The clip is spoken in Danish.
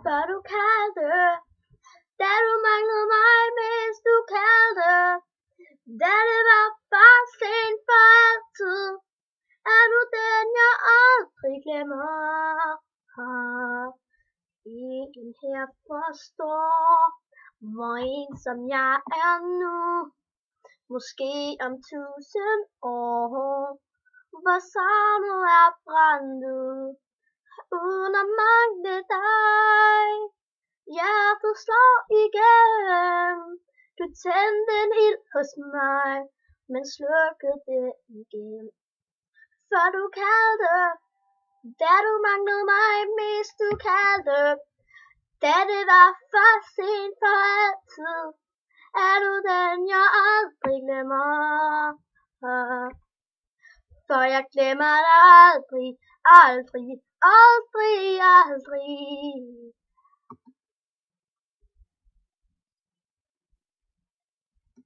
før du kaldte, da du manglede mig, mens du kaldte, da det var for sent for altid, er du den, jeg aldrig glemmer. Ingen her forstår, hvor ensom jeg er nu. Måske om 1000 år, hvor savnet er brændt ud, uden at mangle dig. Hjertet slår igen, du tændte en ild hos mig, men slukkede det igen. Før du kaldte, da du manglede mig, mest du kaldte, da det var for sent for altid, er du den, jeg aldrig glemmer. For jeg glemmer dig aldrig, aldrig, aldrig, aldrig.